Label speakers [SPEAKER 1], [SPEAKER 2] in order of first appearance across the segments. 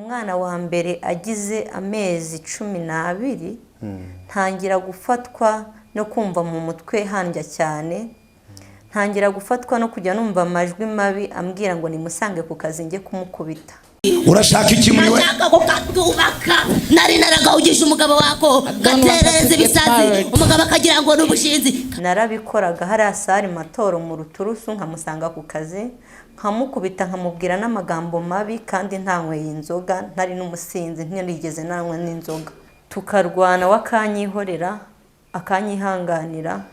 [SPEAKER 1] umwana wa mbere agize amezi 12 ntangira gufatwa no kumva mu mutwe handya cyane, ntangira gufatwa no kujya numva amajwi mabi ambwira ngo nimusange ku kazi nge kumukubita.
[SPEAKER 2] Urashaka iki muri we?
[SPEAKER 3] Nashaka ko katubaka nari naragawugisha umugabo wako gaterereze bisazi umugabo akagira ngo n'ubushinzi.
[SPEAKER 1] Narabikoraga hari asari matoro mu ruturusu nkamusanga ku kazi nkamukubita nkamubwira n'amagambo mabi kandi ntanyweye inzoga ntari n'umusinzi ntirigeze nanywa n'inzoga. Tukarwana wakanyihorera akanyihanganira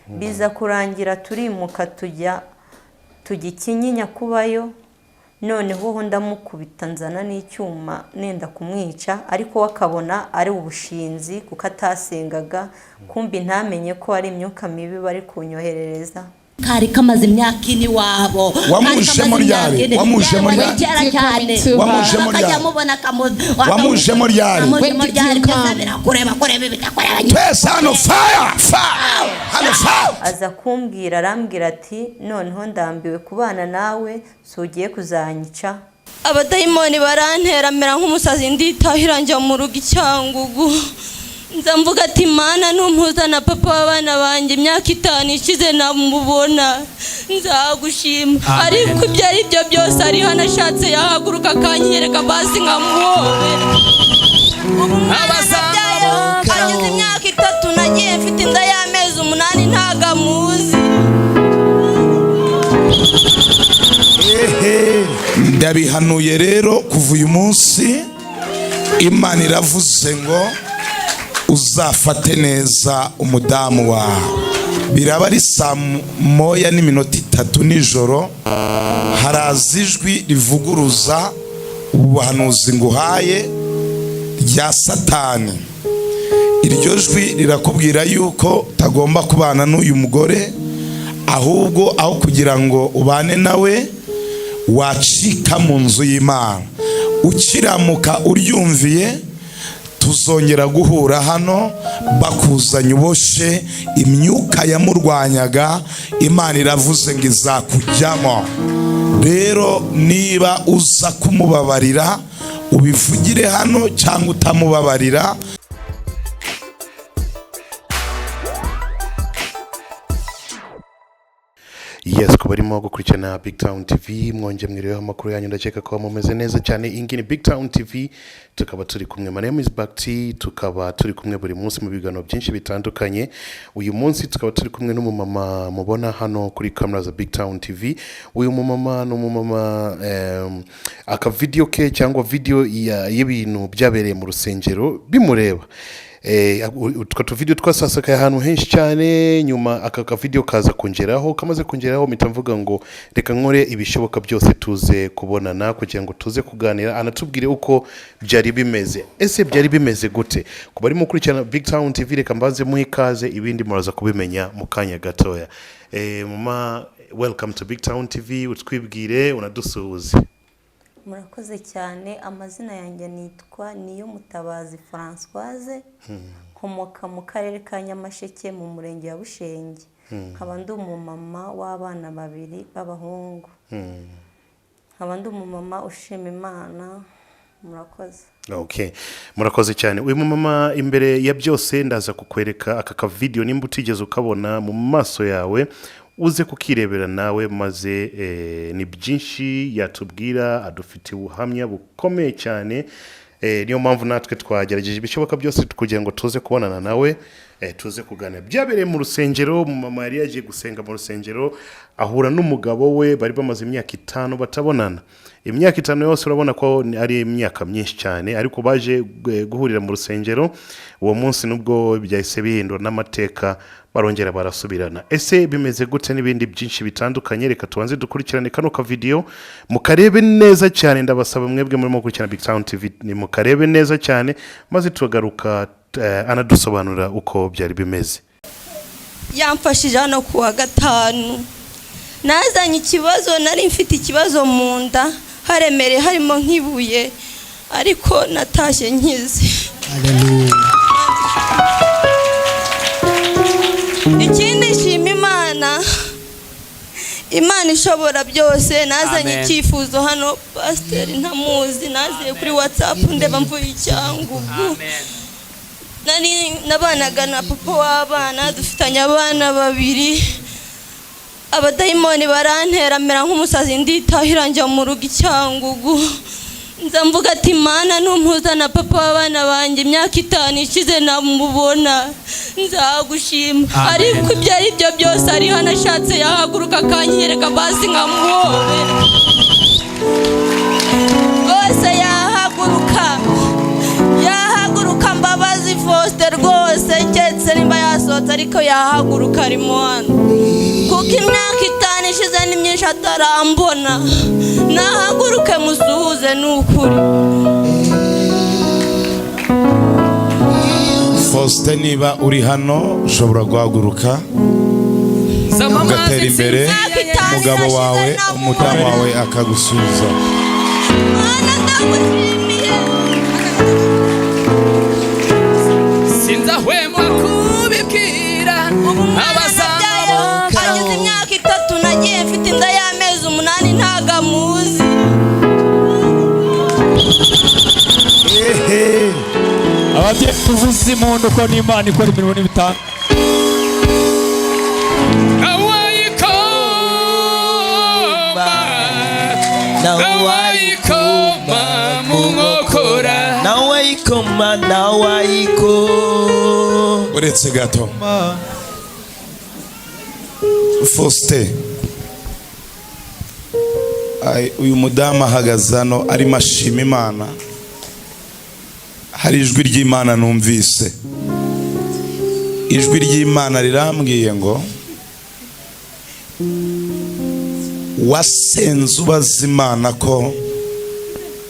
[SPEAKER 1] biza kurangira turimuka tujya Kinyinya kubayo. Noneho ho ndamukubita nzana n'icyuma nenda kumwica ariko wakabona ari ubushinzi kuko atasengaga kumbi ntamenye ko ari imyuka mibi bari kunyoherereza.
[SPEAKER 3] Kari kamaze imyaka ini wabo
[SPEAKER 2] wamuje muri yari
[SPEAKER 1] aza kumbwira arambwira ati noneho ndambiwe kubana nawe sugiye kuzanyica.
[SPEAKER 4] Abadayimoni barantera mera nk'umusazi nditahira njya mu rugo icyangugu. Nza mvuga ati Mana numpuza na papa w'abana banjye imyaka 5 ishize namubona nzagushima. Ariko ibyo ari byo byose ari hanashatse yahaguruka akanyereka basi nkamuhobe. Ageze imyaka 3 nagiye mfite inda y'amezi 8 ntagamuzi.
[SPEAKER 2] Ndabihanuye rero kuva uyu munsi Imana iravuze ngo uzafate neza umudamu wawe. Biraba ari 1:03 nijoro haraza ijwi rivuguruza ubuhanuzi nguhaye rya Satani. Iryo jwi rirakubwira yuko tagomba kubana n'uyu mugore, ahubwo aho kugira ngo ubane nawe wacika mu nzu y'Imana. Ukiramuka uryumviye tuzongera guhura hano bakuzanye uboshe imyuka yamurwanyaga. Imana iravuze ngo izakujyamo. Rero niba uza kumubabarira ubivugire hano cyangwa utamubabarira.
[SPEAKER 5] Yes, kubarimo gukurikirana Big Town TV mwonje mwiriwe amakuru yanyu ndakeka ko mumeze neza cyane. Ingini Big Town TV tukaba turi kumwe. My name is Bakti, tukaba turi kumwe buri munsi mu biganiro byinshi bitandukanye. Uyu munsi tukaba turi kumwe n'umumama mubona hano kuri camera za Big Town TV. Uyu mumama no mumama aka video ke cyangwa video y'ibintu byabereye mu rusengero bimureba. Utwo video twasasakaye ahantu henshi cyane, nyuma aka video kaza kongeraho, kamaze kongeraho mpita mvuga ngo reka nkore ibishoboka byose tuze kubonana kugira ngo tuze kuganira anatubwire uko byari bimeze. Ese byari bimeze gute? Kuba ari mu kurikirana Big Town TV reka mbanze muhikaze, ibindi muraza kubimenya mu kanya gatoya. Mama, welcome to Big Town TV. Utwibwire unadusuhuze.
[SPEAKER 1] Murakoze cyane. Amazina yanjye nitwa Niyomutabazi Françoise, komoka mu karere ka Nyamasheke mu murenge wa Bushenge. Nkaba ndi umumama w'abana 2 b'abahungu. Nkaba ndi umumama ushima Imana. Murakoze.
[SPEAKER 5] Okay, murakoze cyane. Uyu mumama imbere ya byose ndaza kukwereka aka video nimba utigeze ukabona mu maso yawe uze kukirebera nawe maze ni byinshi yatubwira, adufite ubuhamya bukomeye cyane. Niyo mpamvu natwe twagerageje ibishoboka byose kugira ngo tuze kubonana nawe, tuze kuganira. Byabereye mu rusengero, mama yari yagiye gusenga mu rusengero ahura n'umugabo we bari bamaze imyaka 5 batabonana. Imyaka 5 yose urabona ko ari imyaka myinshi cyane, ariko baje guhurira mu rusengero uwo munsi nubwo byahise bihindura n'amateka barongera barasubirana. Ese bimeze gute n'ibindi byinshi bitandukanye? Reka tubanze dukurikirane kano ka video mukarebe neza cyane. Ndabasaba mwebwe muri gukurikirana Big Town TV ni mukarebe neza cyane maze tugaruka anadusobanura uko byari bimeze.
[SPEAKER 4] Yamfashije hano kuwa 5 nazanye ikibazo, nari mfite ikibazo mu nda haremere harimo nk'ibuye, ariko natashye nkize.
[SPEAKER 2] Haleluya.
[SPEAKER 4] Ikindi shima Imana, Imana ishobora byose. Nazanye icyifuzo hano, pasiteri ntamuzi, naziye kuri WhatsApp ndeba mvuye icyangugu. Nabanaga na papa w'abana, dufitanye abana babiri. Abadayimoni barantera mera nk'umusazi nditahira njya mu rugo icyangugu. Nza mvuga ati Mana numpuza na papa w'abana banjye, imyaka 5 ishize namubona, nzagushima. Ariko ibyo ari byo byose ari hano ashatse yahaguruka akanyereka basi nkamuhobera. Rwose yahaguruka Mbabazi Faustin rwose keretse nimba yasohotse, ariko yahaguruka arimo hano. Kuko imyaka 5 ishize ni myinshi atarambona. Nahaguruke musuhuze n'ukuri.
[SPEAKER 2] Faustin, niba uri hano ushobora guhaguruka ugatera imbere umugabo wawe, umudamu wawe akagusubiza.
[SPEAKER 4] Mana ndagushimiye.
[SPEAKER 6] Sinzahwema kubibwira abazaba
[SPEAKER 4] ageze imyaka 3 nagiye mfite inda y'amezi 8 ntagamuzi.
[SPEAKER 7] Ababyeyi tuvuze impundu ko n'Imana ikora imirimo n'ibitanga.
[SPEAKER 2] Uretse gato Faustin, uyu mudamu ahagaze hano arimo ashima Imana. Hari ijwi ry'Imana numvise. Ijwi ry'Imana rirambwiye ngo wasenze ubaza Imana ko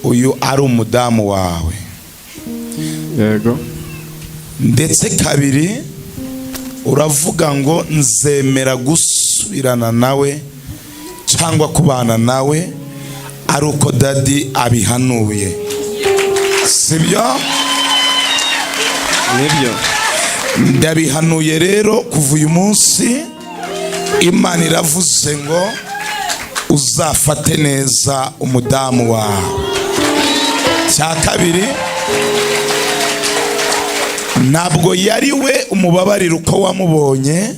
[SPEAKER 2] uyu ari umudamu wawe.
[SPEAKER 7] Yego.
[SPEAKER 2] Ndetse kabiri uravuga ngo nzemera gusubirana nawe cyangwa kubana nawe ari uko dadi abihanuye. Sibyo?
[SPEAKER 7] Nibyo.
[SPEAKER 2] Ndabihanuye rero kuva uyu munsi Imana iravuze ngo uzafate neza umudamu wawe. Cya kabiri, ntabwo yari we umubabarira uko wamubonye,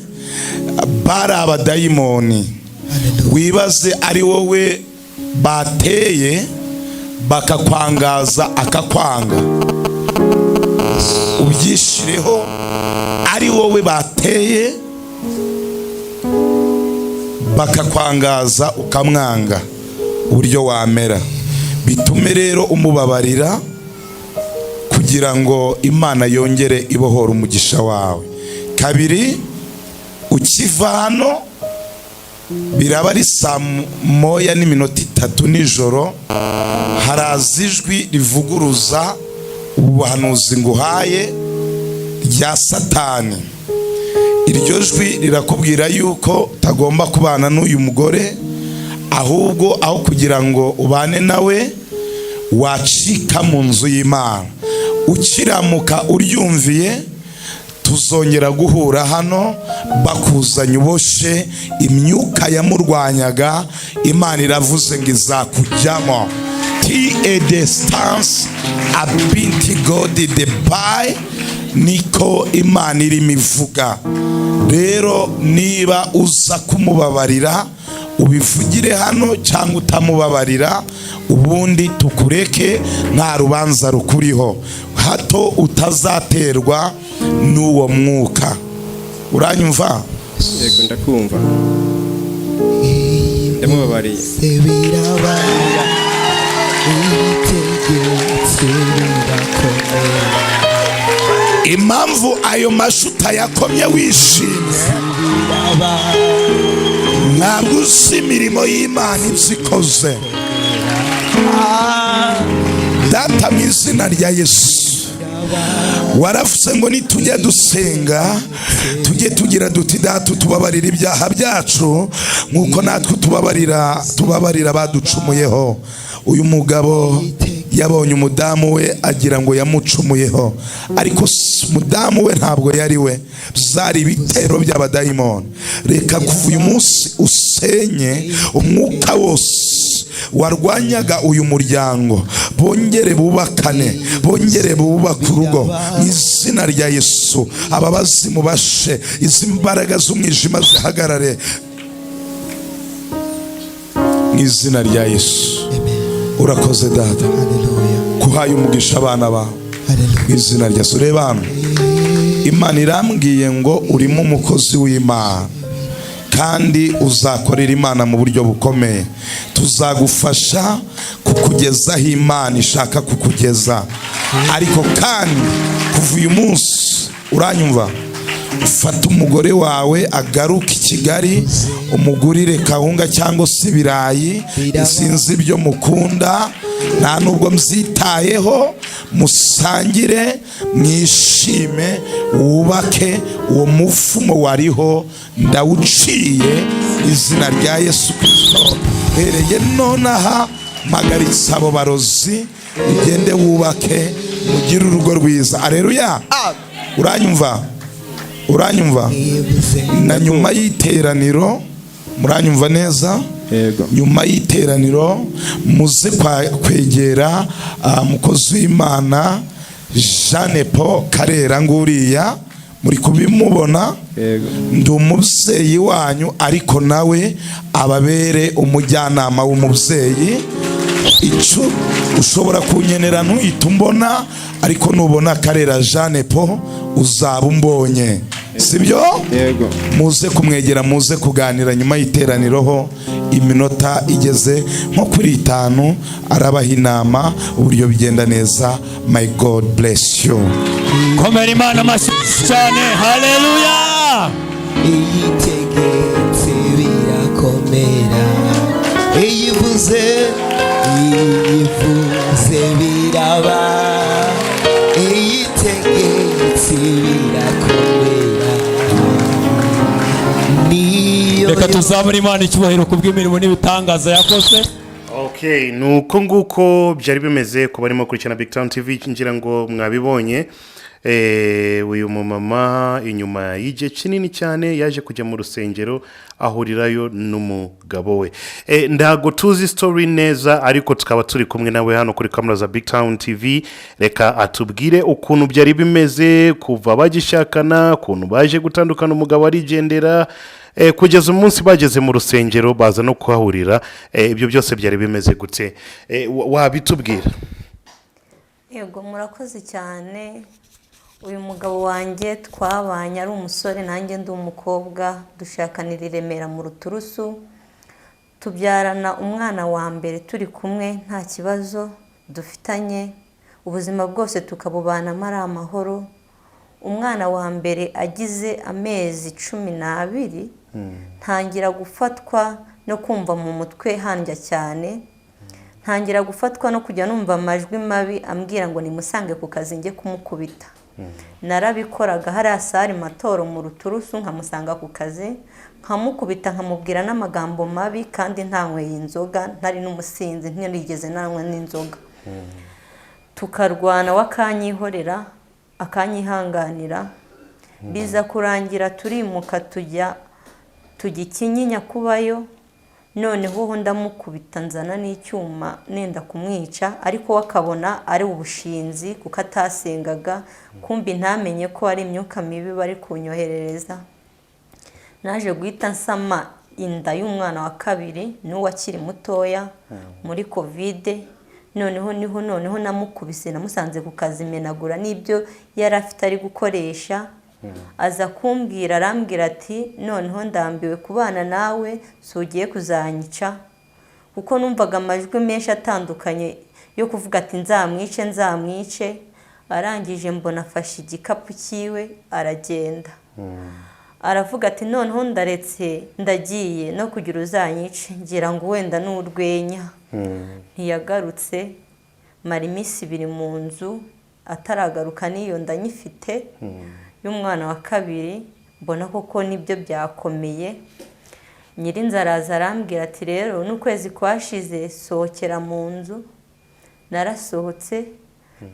[SPEAKER 2] bari abadayimoni. Wibaze ari wowe bateye bakakwangaza akakwanga. Ubyishireho ari wowe bateye bakakwangaza ukamwanga, uburyo wamera. Bitume rero umubabarira kugira ngo Imana yongere ibohora umugisha wawe. Kabiri, ukiva hano biraba ari 1:03 nijoro, haraza ijwi rivuguruza ubuhanuzi nguhaye rya Satani. Iryo jwi rirakubwira yuko utagomba kubana n'uyu mugore, ahubwo aho kugira ngo ubane nawe wacika mu nzu y'Imana. Ukiramuka uryumviye tuzongera guhura hano bakuzanye uboshe imyuka yamurwanyaga. Imana iravuze ngo izakujyamo. Ti a distance abinti God the by, niko Imana irimo ivuga. Rero niba uza kumubabarira ubivugire hano, cyangwa utamubabarira ubundi tukureke nta rubanza rukuriho, hato utazaterwa n'uwo mwuka. Uranyumva?
[SPEAKER 7] Yego, ndakumva. Ndamubabariye.
[SPEAKER 2] Impamvu ayo mashuta yakomye wishimye, ntabwo uzi imirimo y'Imana izikoze. Data, mu izina rya Yesu, waravuze ngo nitujya dusenga tujye tugira duti data tubabarira ibyaha byacu nk'uko natwe tubabarira baducumuyeho. Uyu mugabo yabonye umudamu we agira ngo yamucumuyeho, ariko umudamu we ntabwo yari we, byari ibitero by'abadayimoni. Reka kuva uyu munsi usenye umwuka wose warwanyaga uyu muryango, bongere bubakane, bongere bubake urugo mu izina rya Yesu. Ababazi mubashe, izi mbaraga z'umwijima zihagarare mu izina rya Yesu. Urakoze data, kuhaye umugisha abana bawe mu izina rya Yesu. Reba hano, Imana irambwiye ngo urimo umukozi w'Imana kandi uzakorera Imana mu buryo bukomeye. Tuzagufasha kukugezaho Imana ishaka kukugeza, ariko kandi kuva uyu munsi, uranyumva, ufata umugore wawe agaruka i Kigali, umugurire kawunga cyangwa se ibirayi, sinzi ibyo mukunda, nta nubwo mbyitayeho, musangire, mwishime, wubake uwo mufumo wariho. Ndawuciye izina rya Yesu Kristo. Hereye nonaha mpagaritse abo barozi, ugende wubake, mugire urugo rwiza. Haleluya. Uranyumva? Uranyumva? Na nyuma y'iteraniro, muranyumva neza? Nyuma y'iteraniro muze kwegera umukozi w'Imana Jeanne Paul Karera nguriya, muri kubimubona. Ndi umubyeyi wanyu, ariko nawe ababere umujyanama w'umubyeyi. Icyo ushobora kunyenera ntuhite umbona, ariko nubona Karera Jeanne Paul uzaba umbonye, sibyo? Muze kumwegera, muze kuganira nyuma y'iteraniro ho iminota igeze nko kuri 5, arabaha inama uburyo bigenda neza. My God bless you.
[SPEAKER 7] Komera Imana amashyi cyane. Haleluya.
[SPEAKER 8] Iyitegetse birakomera, iyivuze biraba, iyitegetse birakomera.
[SPEAKER 7] Reka tuzamure Imana icyubahiro kubw'imirimo n'ibitangaza yakoze.
[SPEAKER 5] Okay, nuko nguko byari bimeze ku barimo kurikirana Big Town TV. Ngira ngo mwabibonye, uyu mumama inyuma y'igihe kinini cyane yaje kujya mu rusengero ahurirayo n'umugabo we. Ndago tuzi story neza, ariko tukaba turi kumwe nawe hano kuri kamera za Big Town TV. Reka atubwire ukuntu byari bimeze kuva bagishakana, ukuntu baje gutandukana, umugabo arigendera, kugeza umunsi bageze mu rusengero baza no kuhahurira. Ibyo byose byari bimeze gute? Wabitubwira?
[SPEAKER 1] Yego, murakoze cyane. Uyu mugabo wanjye twabanye ari umusore, nanjye ndi umukobwa, dushakanira i Remera mu Ruturusu, tubyarana umwana wa mbere turi kumwe nta kibazo dufitanye, ubuzima bwose tukabubanamo ari amahoro. Umwana wa mbere agize amezi 12, ntangira gufatwa no kumva mu mutwe handya cyane, ntangira gufatwa no kujya numva amajwi mabi ambwira ngo nimusange ku kazi njye kumukubita. Narabikoraga hari asari matoro mu Ruturusu, nkamusanga ku kazi nkamukubita, nkamubwira n'amagambo mabi, kandi ntanyweye inzoga, ntari n'umusinzi, ntirigeze nanywa n'inzoga. Tukarwana, wakanyihorera akanyihanganira, biza kurangira turimuka tujya Kinyinya kubayo. Noneho ho ndamukubita nzana n'icyuma nenda kumwica, ariko wakabona ari ubushinzi kuko atasengaga, kumbi ntamenye ko ari imyuka mibi bari kunyoherereza. Naje guhita nsama inda y'umwana wa kabiri n'uwo akiri mutoya muri Covid. Noneho namukubise, namusanze ku kazi menagura n'ibyo yari afite ari gukoresha. Aza kumbwira, arambwira ati noneho ndambiwe kubana nawe, sugiye kuzanyica, kuko numvaga amajwi menshi atandukanye yo kuvuga ati nzamwice. Arangije mbona afashe igikapu cyiwe aragenda. Aravuga ati noneho ndaretse, ndagiye, no kugira uzanyice, ngira ngo wenda n'urwenya. Ntiyagarutse, mara iminsi 2 mu nzu, ataragaruka n'iyo ndanyifite y'umwana wa kabiri. Mbona koko nibyo byakomeye. Nyirinzara arambwira ati rero n'ukwezi kwashize sohokera mu nzu. Narasohotse,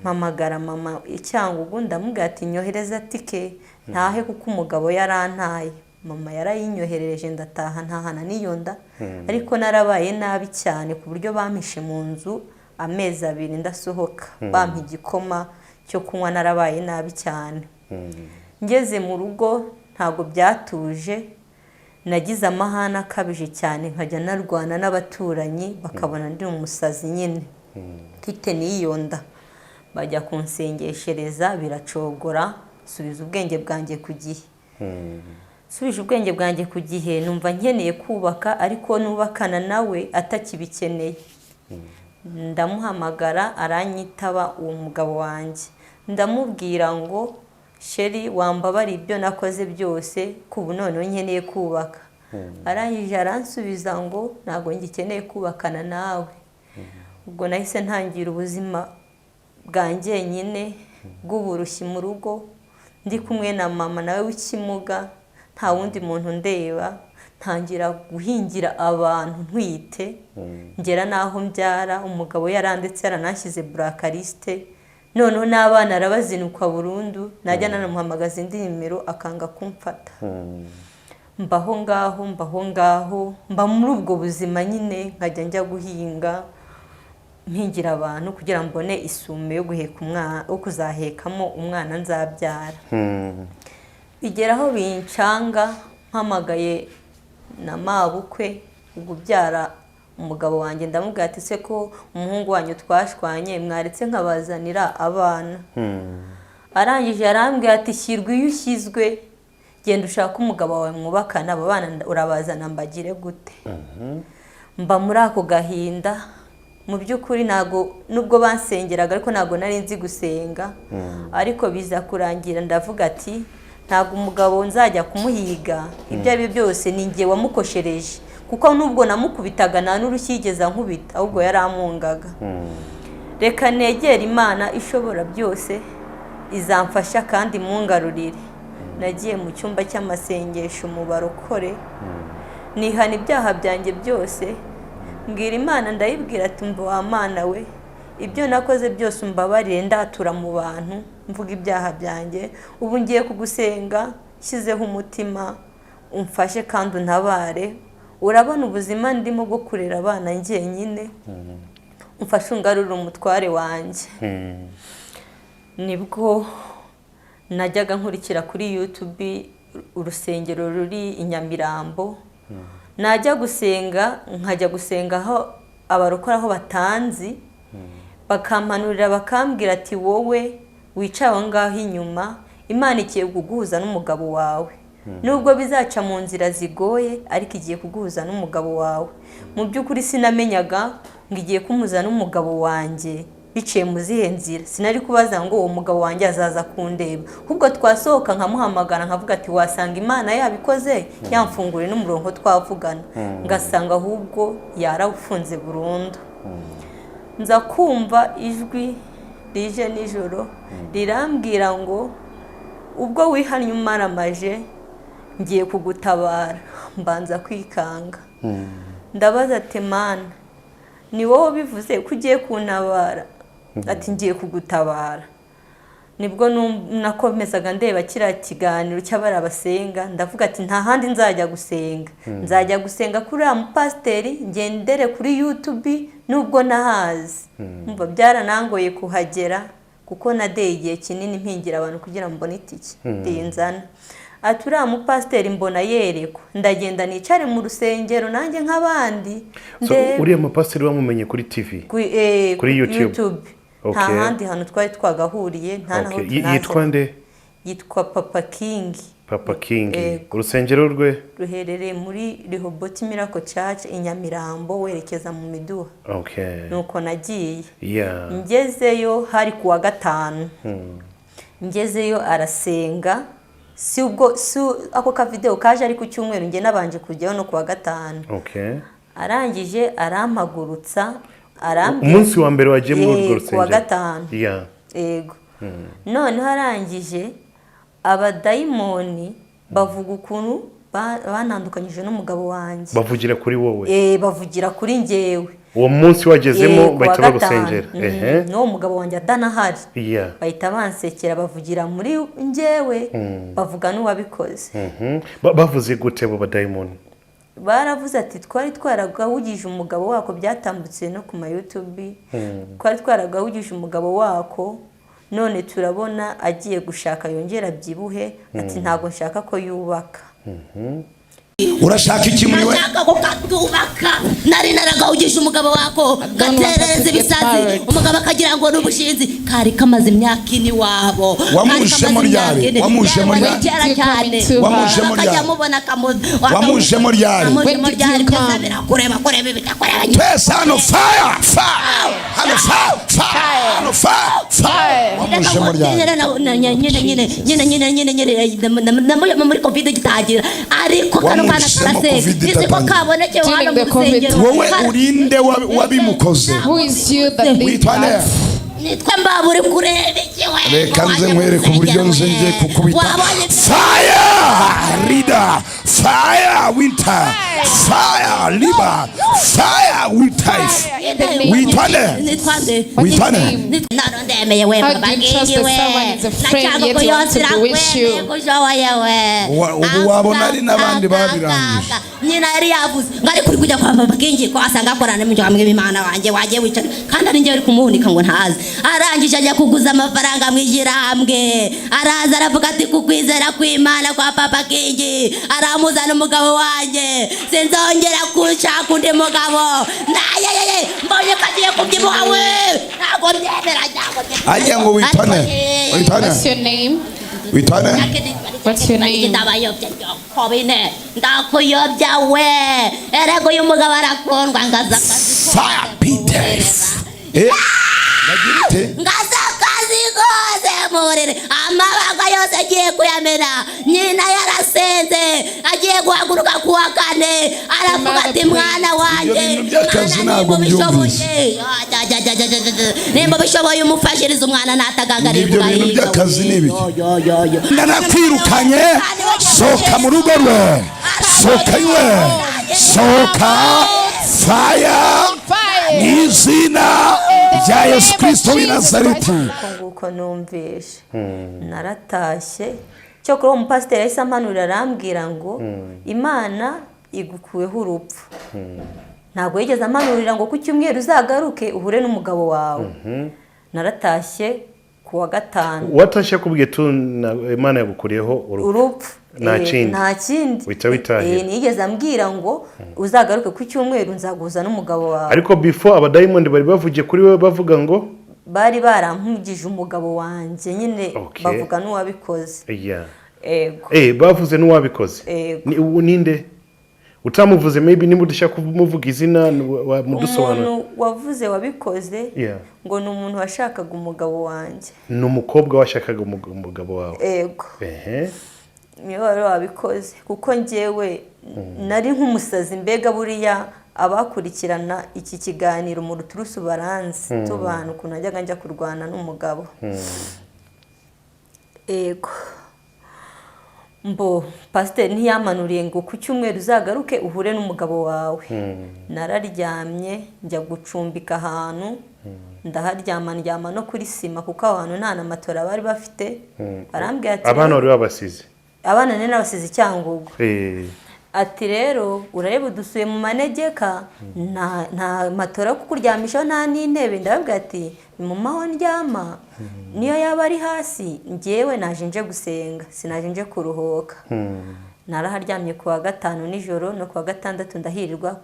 [SPEAKER 1] mpamagara mama Icyangugu, ndamubwira ati nyohereza tike ntahe kuko umugabo yarantaye. mama yarayinyoherereje ndataha ntahana n'iyo nda ariko narabaye nabi cyane ku buryo bampishe mu nzu amezi 2 ndasohoka bampa igikoma cyo kunywa narabaye nabi cyane ngeze mu rugo ntago byatuje nagize amahana akabije cyane nkajya narwana n'abaturanyi bakabona ndi umusazi nyine mfite n'iyo nda bajya kunsengeshereza biracogora subiza ubwenge bwanjye ku gihe subije ubwenge bwanjye ku gihe numva nkeneye kubaka ariko nubakana nawe atakibikeneye ndamuhamagara aranyitaba uwo mugabo wanjye ndamubwira ngo sheri wambabara ibyo nakoze byose kubu none nkeneye kubaka arangije aransubiza ngo ntago ngikeneye kubakana nawe ubwo nahise ntangira ubuzima bwanjye nyine bw'uburushyi mu rugo ndi kumwe na mama nawe w'ikimuga nta wundi muntu ndeba ntangira guhingira abantu ntwite ngera naho mbyara umugabo yarandetse yaranashyize blacklist noneho n'abana arabazinukwa burundu najya nanamuhamagaza indi nimero akanga kumfata mbaho ngaho mba muri ubwo buzima nyine nkajya njya guhinga mpingira abantu kugira mbone isume yo guheka umwana wo kuzahekamo umwana nzabyara bigeraho bincanga mpamagaye na mabukwe ugubyara umugabo wanjye ndamubwira ati se ko umuhungu wanyu twashwanye mwaretse nkabazanira abana arangije arambwira ati shyirwa iyo ushyizwe genda ushaka umugabo wawe mwubakana aba bana urabazana mbagire gute mba muri ako gahinda mu by'ukuri nago nubwo bansengeraga ariko nago nari nzi gusenga ariko biza kurangira ndavuga ati ntago umugabo nzajya kumuhiga ibyo ari byo byose ni ngiye wamukoshereje kuko nubwo namukubitaga nta n'urushyigeza nkubita ahubwo yaramungaga reka negera Imana ishobora byose izamfasha kandi mungarurire nagiye mu cyumba cy'amasengesho mu barokore nihana ibyaha byanjye byose mbwira Imana ndayibwira ati mva wa Mana we ibyo nakoze byose umbabarire ndatura mu bantu mvuga ibyaha byanjye ubu ngiye kugusenga shyizeho umutima umfashe kandi untabare urabona ubuzima ndimo bwo kurera abana ngiye nyine umfashe ungarurire umutware wanjye nibwo najyaga nkurikira kuri YouTube urusengero ruri i Nyamirambo najya gusenga nkajya gusenga aho abarokora aho batanzi bakampanurira bakambwira ati wowe wicaye aho ngaho inyuma Imana igiye kuguhuza n'umugabo wawe nubwo bizaca mu nzira zigoye ariko igiye kuguhuza n'umugabo wawe mu by'ukuri sinamenyaga ngo igiye kumuza n'umugabo wanjye biciye mu zihe nzira sinari kubaza ngo uwo mugabo wanjye azaza kundeba ahubwo twasohoka nkamuhamagara nkavuga ati wasanga Imana yabikoze yamfungure n'umurongo twavugana ngasanga ahubwo yarawufunze burundu nza kumva ijwi rije nijoro rirambwira ngo ubwo wihannye umaramaje ngiye kugutabara mbanza kwikanga ndabaza ati Mana ni wowe bivuze ko ugiye kuntabara ati ngiye kugutabara nibwo nakomezaga ndeba kiriya kiganiro cy'abari abasenga ndavuga ati nta handi nzajya gusenga kuri uriya mupasiteri ngendere kuri YouTube nubwo nahazi mva byaranangoye kuhagera kuko nadeye igihe kinini mpingira abantu kugira ngo mbone itike ndinzana ati uriya mupasiteri mbona yerekwa ndagenda nicare mu rusengero nanjye nk'abandi
[SPEAKER 5] uriya mupasiteri wamumenye kuri TV kuri YouTube
[SPEAKER 1] nta handi hantu twari twagahuriye nta naho tunaza
[SPEAKER 5] yitwa nde
[SPEAKER 1] yitwa Papa King
[SPEAKER 5] urusengero rwe
[SPEAKER 1] ruherereye muri Rehoboth Miracle Church i Nyamirambo werekeza mu Miduha nuko nagiye ngezeyo hari kuwa gatanu ngezeyo arasenga si ako ka video kaje ari ku cyumweru nge nabanje kujyaho no kuwa gatanu arangije arampagurutsa
[SPEAKER 5] umunsi wa mbere wagiye muri urwo rusengero
[SPEAKER 1] kuwa gatanu yego none harangije abadayimoni bavuga ukuntu banandukanyije n'umugabo wanjye.
[SPEAKER 5] bavugira kuri wowe?
[SPEAKER 1] Bavugira kuri njyewe.
[SPEAKER 5] uwo munsi wagezemo bahita bagusengera?
[SPEAKER 1] n'uwo mugabo wanjye adanahari.
[SPEAKER 5] Yeah.
[SPEAKER 1] bahita bansekera bavugira muri njyewe, bavuga n'uwabikoze.
[SPEAKER 5] bavuze gute abo badayimoni?
[SPEAKER 1] baravuze ati twari twaragahugije umugabo wako, byatambutse no ku ma YouTube, twari twaragahugije umugabo wako, none turabona agiye gushaka yongera abyibuhe, ati ntago nshaka ko yubaka.
[SPEAKER 2] urashaka iki muri we?
[SPEAKER 3] nashaka ko katubaka. nari naragahugije umugabo wako gaterereza ibisazi, umugabo akagira ngo n'ubushinzi, kari kamaze imyaka ine wabo.
[SPEAKER 2] Wamujemo ryari? Wamujemo ryari? Wamujemo ryari?
[SPEAKER 3] kureba
[SPEAKER 2] Twese hano fire, fire, hano fire, fire, hano fire, fire. Wamujemo ryari?
[SPEAKER 3] muri covid gitangira, ariko kano kana karasenge isiko kaboneke hano mu rusengero.
[SPEAKER 2] Wowe urinde wabimukoze? Witwa nde?
[SPEAKER 3] nitwa Mbaburi kureba ikiwe.
[SPEAKER 2] Reka nze nkwereke uburyo nze ngiye kukubita. Fire leader, fire winter, fire liba, fire winter. Witwa nde? Witwa nde?
[SPEAKER 3] Narondemeye we babagiwe. Nachako kuyosira kwe kushoboye we.
[SPEAKER 2] Wabona ari n'abandi babirangije.
[SPEAKER 3] Nyina yari yavuze ngari kuri kujya kwa babagingi ko asanga akorana n'imijyo hamwe b'Imana wanjye wagiye wicara kandi ari njye uri kumuhunika ngo ntazi. Arangije ajya kuguza amafaranga mwijira hamwe, araza aravuga ati kukwizera kw'Imana kwa Papa Kingi aramuzana umugabo wanjye, sinzongera kushaka undi mugabo. Naye mbonye kagiye kubyibuha we, ntabwo byemera cyangwa
[SPEAKER 2] ajya ngo witane.
[SPEAKER 9] What's your name?
[SPEAKER 2] Witane?
[SPEAKER 9] What's your name?
[SPEAKER 3] Kobine ndakuyobya we, erego y'umugabo arakundwa ngazakazi
[SPEAKER 2] fire Peter.
[SPEAKER 3] ngazakazi gose murere amabanga yose agiye kuyamera. Nyina yarasenze agiye guhaguruka kuwa kane, aravuga ati mwana wanjye
[SPEAKER 2] ntabwo byumvise.
[SPEAKER 3] nimba bishoboye umufashiriza umwana natagagarira.
[SPEAKER 2] Ibyo bintu by'akazi ni ibiki? Nanakwirukanye, soka mu rugo rwe, soka iwe, soka fire n'izina rya Yesu Kristo w'i Nazareti.
[SPEAKER 1] Nguko numvishe naratashye, cyo kuri uwo mupasiteri yahise ampanurira arambwira ngo Imana igukuweho urupfu. Ntabwo yigeze ampanurira ngo ku cyumweru uzagaruke uhure n'umugabo wawe. Naratashye kuwa gatanu.
[SPEAKER 5] watashye kubwiye tu Imana yagukuriyeho
[SPEAKER 1] urupfu.
[SPEAKER 5] nta
[SPEAKER 1] kindi
[SPEAKER 5] wita witahira.
[SPEAKER 1] nigeze ambwira ngo uzagaruke ku cyumweru nzaguza n'umugabo wawe.
[SPEAKER 5] ariko before abadayimondi bari bavugiye kuri we bavuga ngo
[SPEAKER 1] bari barampugije umugabo wanjye nyine, bavuga n'uwabikoze.
[SPEAKER 5] bavuze n'uwabikoze. Ninde utamuvuze? Maybe nimba udashaka kumuvuga izina mudusobanura.
[SPEAKER 1] Umuntu wavuze wabikoze ngo ni umuntu washakaga umugabo wanjye.
[SPEAKER 5] Ni umukobwa washakaga umugabo wawe?
[SPEAKER 1] Yego. niyo wari wabikoze kuko njyewe nari nk'umusazi. Mbega buriya abakurikirana iki kiganiro mu ruturusu baranzi tubana ukuntu najyaga njya kurwana n'umugabo. Ego mbo pasiteri ntiyamanuriye ngo ku cyumweru uzagaruke uhure n'umugabo wawe. Nararyamye njya gucumbika ahantu, ndaharyama no kuri sima kuko aho hantu nta na matora bari bafite. Barambwira ati
[SPEAKER 5] abana bari babasize? Abana
[SPEAKER 1] nene nabasize Cyangugu. Ati rero urareba udusuye mu manegeka, nta matora kukuryamishaho nta n'intebe. Ndababwira ati mu maho ndyama niyo yaba ari hasi, njyewe naje nje gusenga, sinaje nje kuruhuka. Naraharyamye kuwa gatanu nijoro no kuwa gatandatu ndahirirwa.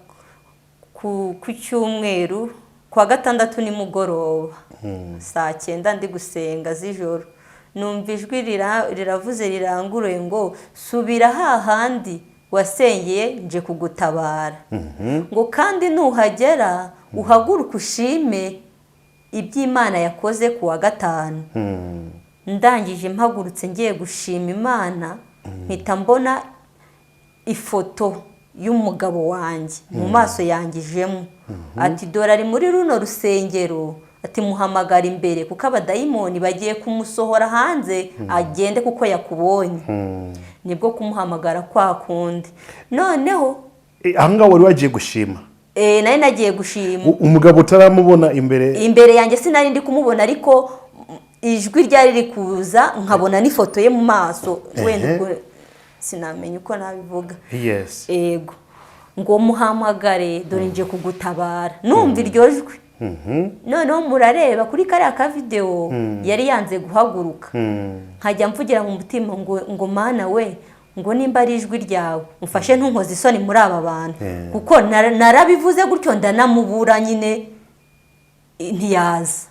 [SPEAKER 1] Ku cyumweru kuwa gatandatu ni mugoroba saa 9 ndi gusenga z'ijoro, numva ijwi riravuze riranguruye ngo subira hahandi wasengeye nje kugutabara. Ngo kandi nuhagera uhaguruka ushime iby'Imana yakoze kuwa gatanu. Ndangije mpagurutse ngiye gushima Imana, mpita mbona ifoto y'umugabo wanjye mu maso yangijemo. Ati dore ari muri runo rusengero, ati muhamagara imbere kuko abadayimoni bagiye kumusohora hanze agende kuko yakubonye. Nibwo kumuhamagara kwa kundi. Noneho
[SPEAKER 5] ahangaha wari wagiye gushima.
[SPEAKER 1] Nari nagiye gushima.
[SPEAKER 5] Umugabo utaramubona
[SPEAKER 1] imbere yanjye sinari ndi kumubona, ariko ijwi ryari rikuza nkabona n'ifoto ye mu maso. Wenda sinamenya uko nabivuga.
[SPEAKER 5] Yes.
[SPEAKER 1] Ego ngo muhamagare dore nje kugutabara. Numva iryo jwi. Noneho murareba kuri kariya ka video yari yanze guhaguruka. Nkajya mvugira mu mutima ngo mana we, ngo nimba ari ijwi ryawe umfashe ntunkoze isoni muri aba bantu, kuko narabivuze gutyo ndanamubura nyine ntiyaza.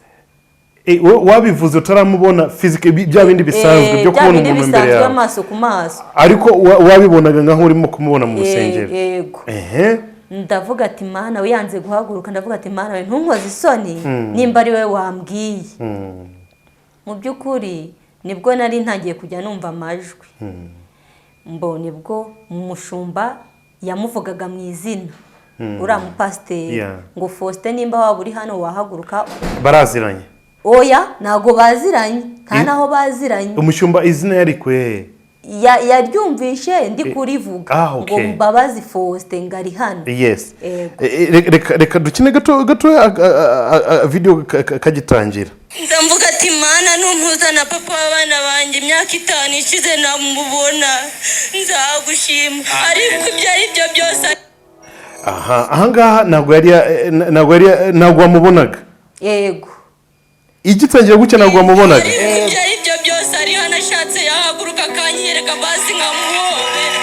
[SPEAKER 5] Wabivuze utaramubona physique bya bindi bisanzwe byo kubona umuntu imbere yawe
[SPEAKER 1] amaso ku maso,
[SPEAKER 5] ariko wabibonaga nkaho urimo kumubona mu rusengero.
[SPEAKER 1] Yego. Ndavuga ati mana we, yanze guhaguruka. Ndavuga ati mana we ntunkoze isoni nimba ari we wambwiye. Mu by'ukuri nibwo nari ntangiye kujya numva amajwi. Mbone bwo umushumba yamuvugaga mu izina. Uriya mupasiteri ngo Faustin nimba waba uri hano wahaguruka.
[SPEAKER 5] Baraziranye?
[SPEAKER 1] Oya, ntago baziranye, nta naho baziranye.
[SPEAKER 5] Umushumba izina yari kwe
[SPEAKER 1] yaryumvishe ndi kurivuga ngo Mbabazi Faustin ngari hano.
[SPEAKER 5] Yes. Reka dukine gato video kagitangira.
[SPEAKER 4] Ndamvuga ati mana numpuza na papa w'abana banjye imyaka 5 ishize namubona, nzagushima. Ariko ibyo ari byo byose
[SPEAKER 5] ahangaha ntabwo wamubonaga.
[SPEAKER 1] Yego.
[SPEAKER 5] Igitangiye gutya ntabwo wamubonaga.
[SPEAKER 4] Ibyo ari byo byose ari hano ashatse yahaguruka akanyereka basi nkamuhobera.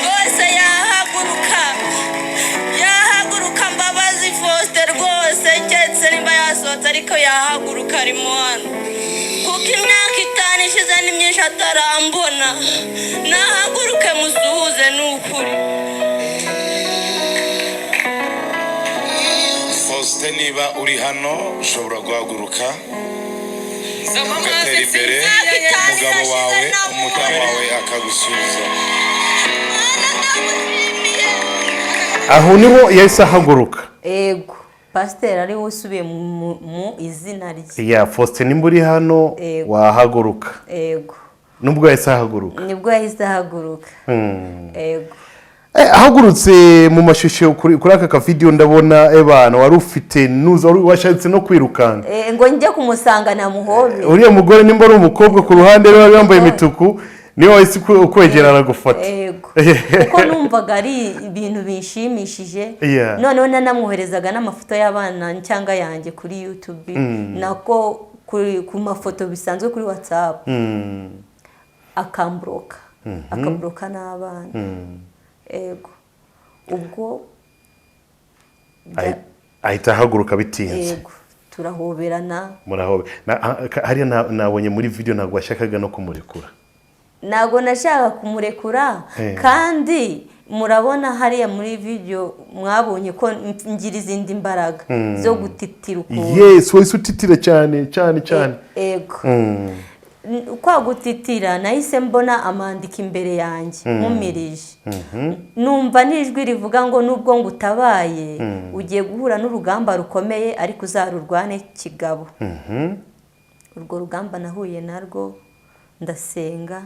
[SPEAKER 4] Rwose yahaguruka Mbabazi Faustin rwose, keretse nimba yasohotse ariko yahaguruka arimo hano. Kuko imyaka 5 ishize ni myinshi atarambona. Nahaguruke musuhuze n'ukuri.
[SPEAKER 10] Faustin niba uri hano ushobora guhaguruka ugatera imbere, umugabo wawe umudamu wawe akagusubiza.
[SPEAKER 5] Aho niho yahise ahaguruka.
[SPEAKER 1] Ego. Pasiteri ari usubiye mu izina rye.
[SPEAKER 5] Ya Faustin nimba uri hano wahaguruka.
[SPEAKER 1] Ego.
[SPEAKER 5] Nubwo yahise ahaguruka.
[SPEAKER 1] Nibwo yahise ahaguruka. Ego.
[SPEAKER 5] Ahagurutse mu mashusho kuri aka video ndabona ebana wari ufite nuza washatse no kwirukanga.
[SPEAKER 1] Ngo njye kumusanga na muhobe.
[SPEAKER 5] Uriya mugore nimba ari umukobwa ku ruhande rwe yambaye imituku niyo wahise kwegerana gufata.
[SPEAKER 1] Yego. Kuko numvaga ari ibintu binshimishije. Noneho nanamwoherezaga n'amafoto y'abana cyangwa yanjye kuri YouTube. Nako ku mafoto bisanzwe kuri WhatsApp. Akambroka. Akabroka n'abana. Ego. Ubwo
[SPEAKER 5] ahita ahaguruka bitinze.
[SPEAKER 1] Yego. Turahoberana.
[SPEAKER 5] Murahobe. Hariya nabonye muri video ntabwo washakaga no kumurekura.
[SPEAKER 1] Ntabwo nashaka kumurekura, kandi murabona hariya muri video mwabonye ko ngira izindi mbaraga zo gutitira ukuntu.
[SPEAKER 5] Yes, wese utitira cyane.
[SPEAKER 1] Ego. Kwa gutitira nahise mbona amandika imbere yanjye nkumirije. Numva nijwi rivuga ngo nubwo ngutabaye ugiye guhura n'urugamba rukomeye ariko uzarurwane kigabo. Urwo rugamba nahuye narwo ndasenga,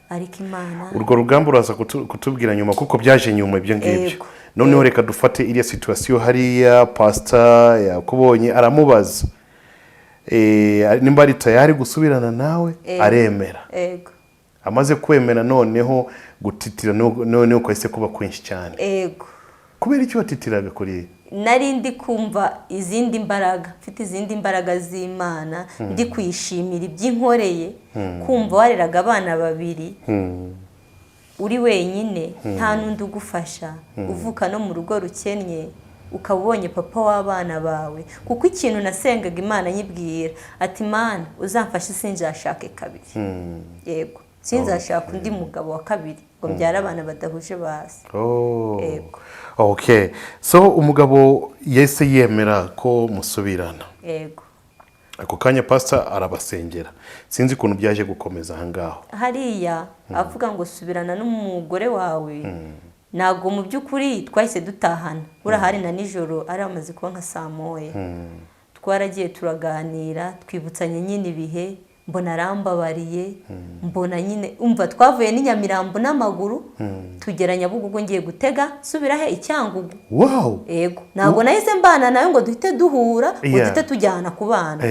[SPEAKER 1] ariko Imana.
[SPEAKER 5] Urwo rugamba uraza kutubwira nyuma kuko byaje nyuma ibyo ngibyo. Noneho reka dufate iriya situation hariya pastor yakubonye aramubaza nimba ari tayari gusubirana nawe. Aremera.
[SPEAKER 1] Ego.
[SPEAKER 5] Amaze kwemera noneho gutitira noneho kwese kuba kwinshi cyane.
[SPEAKER 1] Ego.
[SPEAKER 5] Kubera icyo watitiraga kuri?
[SPEAKER 1] Nari ndi kumva izindi mbaraga, mfite izindi mbaraga z'Imana, ndi kwishimira iby'inkoreye, kumva wareraga abana babiri uri wenyine nta nundi ugufasha, uvuka no mu rugo rukennye, ukaba ubonye papa w'abana bawe. Kuko ikintu nasengaga Imana nyibwira ati Mana uzamfashe sinzashake kabiri. Yego. Sinzashaka undi mugabo wa kabiri ngo mbyara abana badahuje basi.
[SPEAKER 5] Yego. Okay. So umugabo yese yemera ko musubirana.
[SPEAKER 1] Yego.
[SPEAKER 5] Ako kanya pastor arabasengera. Sinzi ukuntu byaje gukomeza ahangaho.
[SPEAKER 1] Hariya avuga ngo subirana n'umugore wawe. ntabwo mu by'ukuri twahise dutahana urahari na nijoro ari amaze kuba nka saa moya twaragiye turaganira twibutsanya nyine ibihe mbona arambabariye mbona nyine umva twavuye n'inyamirambo n'amaguru tugera Nyabugogo ngiye gutega subira he Icyangugu.
[SPEAKER 5] Wow,
[SPEAKER 1] yego ntabwo nahise mbana nawe ngo duhite duhura ngo duhite tujyana ku bana.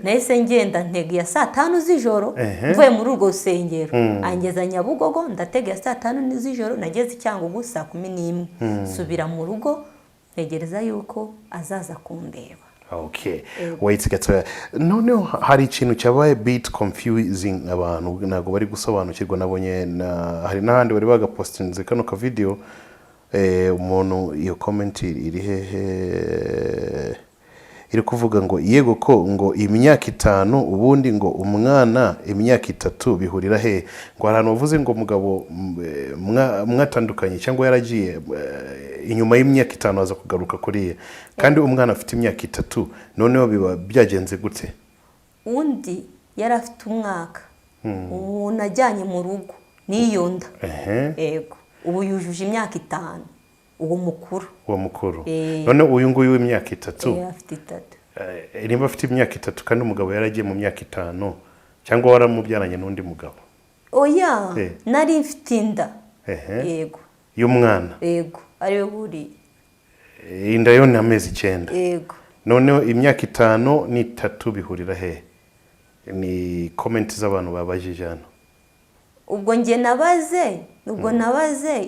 [SPEAKER 1] Nahise ngenda ntega ya saa 5 z'ijoro mvuye muri urwo rusengero angeza Nyabugogo ndatega ya saa 5 z'ijoro nageze Icyangugu saa 11 subira mu rugo ntegereza yuko azaza kundeba.
[SPEAKER 5] Okay, wait gatoya. Noneho hari ikintu cyabaye bit confusing abantu nago bari gusobanukirwa nabonye hari n'ahandi bari bagapostinze kano ka video umuntu iyo comment iri hehe iri kuvuga ngo yego ko ngo imyaka 5 ubundi ngo umwana imyaka 3 bihurira he ngo ahantu bavuze ngo mugabo mwatandukanye cyangwa yaragiye inyuma y'imyaka 5 aza kugaruka kuriye kandi umwana afite imyaka 3 noneho biba byagenze gute?
[SPEAKER 1] Undi yari afite umwaka ubu najyanye mu rugo niyo nda yego ubu yujuje imyaka 5 uwo mukuru none uyu nguyu w'imyaka 3 afite 3
[SPEAKER 5] nimba afite imyaka 3 kandi umugabo yaragiye mu myaka 5 cyangwa waramubyaranye n'undi mugabo?
[SPEAKER 1] Oya nari mfite inda yego
[SPEAKER 5] y'umwana
[SPEAKER 1] yego ariwe buri
[SPEAKER 5] inda yo ni amezi 9
[SPEAKER 1] yego
[SPEAKER 5] noneho imyaka 5 ni 3 bihurira he? Ni comment z'abantu babajije hano.
[SPEAKER 1] Ubwo nge nabaze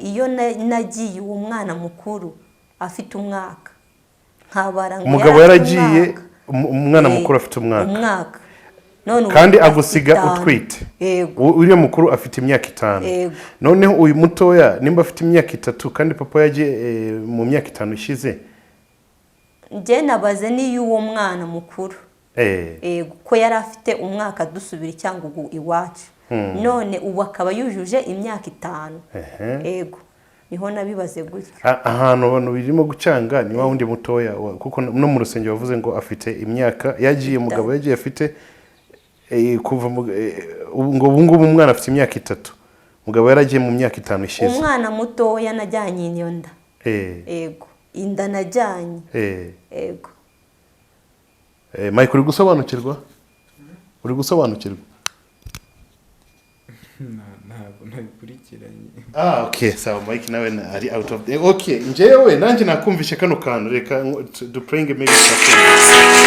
[SPEAKER 1] iyo nagiye uwo mwana mukuru afite umwaka nkabara ngo
[SPEAKER 5] umugabo yaragiye umwana mukuru afite umwaka
[SPEAKER 1] none
[SPEAKER 5] kandi agusiga utwite uriya mukuru afite imyaka 5 noneho uyu mutoya nimba afite imyaka 3 kandi papa yagiye mu myaka 5 ishize
[SPEAKER 1] nge nabaze ni uwo mwana mukuru ko yari afite umwaka dusubira Icyangugu iwacu none ubu akaba yujuje imyaka 5 yego niho nabibaze gutyo
[SPEAKER 5] ahantu abantu birimo gucanga ni wa wundi mutoya kuko no mu rusengero bavuze ngo afite imyaka yagiye umugabo yagiye afite kuva ngo ubungubu umwana afite imyaka 3 umugabo yaragiye mu myaka 5 ishize
[SPEAKER 1] umwana mutoya najyanye niyo nda yego inda najyanye yego
[SPEAKER 5] Mike uri gusobanukirwa? Uri gusobanukirwa?
[SPEAKER 11] Ntabwo nabikurikiranye.
[SPEAKER 5] Okay, sawa Mike nawe ari out of the okay njewe nanjye nakumvishe kano kantu reka do playing maybe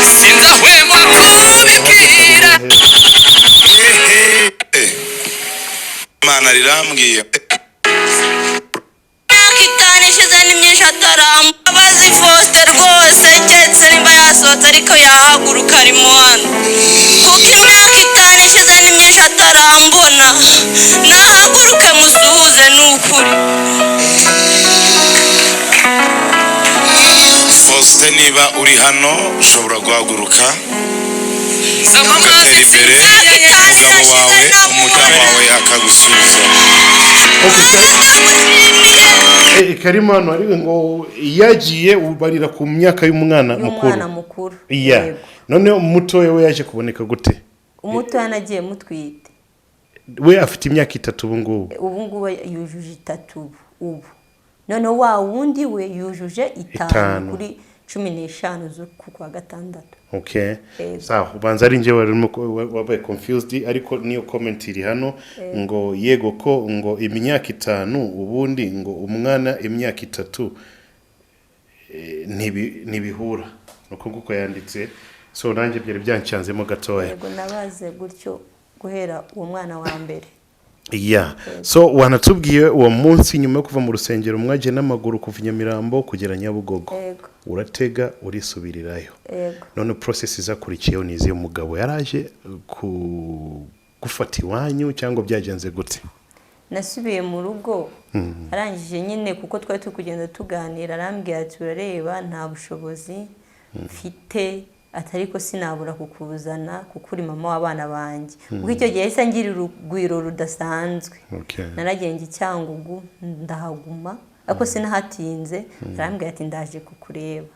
[SPEAKER 6] sinza hwema kubikira
[SPEAKER 10] Mana rirambwiye
[SPEAKER 4] itanishize n'imyinshi ataramba abazi Faustin rwose keretse nimba yasohotse ariko yahaguruka ari mu hano kuko imyaka itanishize n'imyinshi atarambona nahaguruke musuhuze n'ukuri
[SPEAKER 10] Faustin niba uri hano ushobora guhaguruka ugatera imbere umugabo wawe umudamu wawe akagusubiza.
[SPEAKER 5] Karimo hano ari ngo yagiye ubarira ku myaka y'umwana mukuru. None umutoya we yaje kuboneka gute?
[SPEAKER 1] Umutoya nagiye mutwite.
[SPEAKER 5] We afite imyaka 3 ubu ngubu.
[SPEAKER 1] Ubu ngubu yujuje 3 ubu. None wa wundi we yujuje 5 kuri 15 z'uku kwa gatandatu.
[SPEAKER 5] Okay. Sawa ubanza ari nje warimo wabaye confused ariko niyo comment iri hano ngo yego ko ngo imyaka 5 ubundi ngo umwana imyaka 3 ntibihura nuko nguko yanditse so nanjye byari byancanzemo gatoya.
[SPEAKER 1] Yego nabaze gutyo guhera uwo mwana wa mbere.
[SPEAKER 5] So wanatubwiye uwo munsi nyuma yo kuva mu rusengero mwaje n'amaguru kuva Nyamirambo kugera Nyabugogo. Uratega urisubirirayo. None process izakurikiyeho nize umugabo yaraje gufata iwanyu cyangwa byagenze gute?
[SPEAKER 1] Nasubiye mu rugo arangije nyine kuko twari tukugenda tuganira arambwira ati urareba nta bushobozi mfite atariko sinabura kukuzana kukuri mama w'abana banjye ubwo icyo gihe yahise ngira urugwiro rudasanzwe. Naragenge Icyangugu ndahaguma ako sinahatinze arambwira ati ndaje kukureba.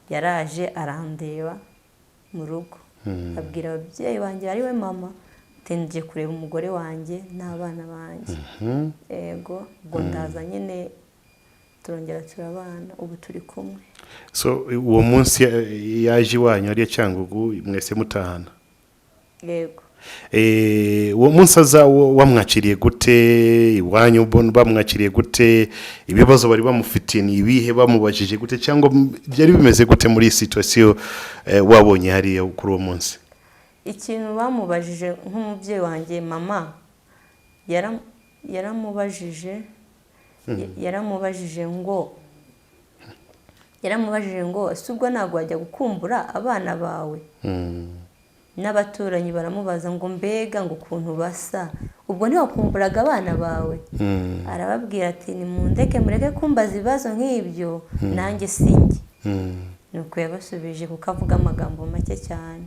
[SPEAKER 1] Yaraje arandeba mu rugo abwira ababyeyi banjye ari we mama tenje kureba umugore wanjye n'abana banjye. Yego ubwo ndaza nyine turongera turabana ubu turi kumwe.
[SPEAKER 5] So uwo munsi yaje iwanyu ariya Cyangugu mwese mutahana?
[SPEAKER 1] Yego.
[SPEAKER 5] Uwo munsi aza wamwakiriye gute? Iwanyu bamwakiriye gute? Ibibazo bari bamufitiye ni ibihe? Bamubajije gute cyangwa byari bimeze gute muri situation wabonye hariya kuri uwo munsi?
[SPEAKER 1] Ikintu bamubajije nk'umubyeyi wanjye mama yaramubajije ngo subwo ntabwo wajya gukumbura abana bawe. N'abaturanyi baramubaza ngo mbega ngo ukuntu basa ubwo ntiwakumburaga abana bawe? Arababwira ati nimundeke mureke kumbaza ibibazo nk'ibyo nanjye sinjye. Nuko yabasubije kuko avuga amagambo make cyane.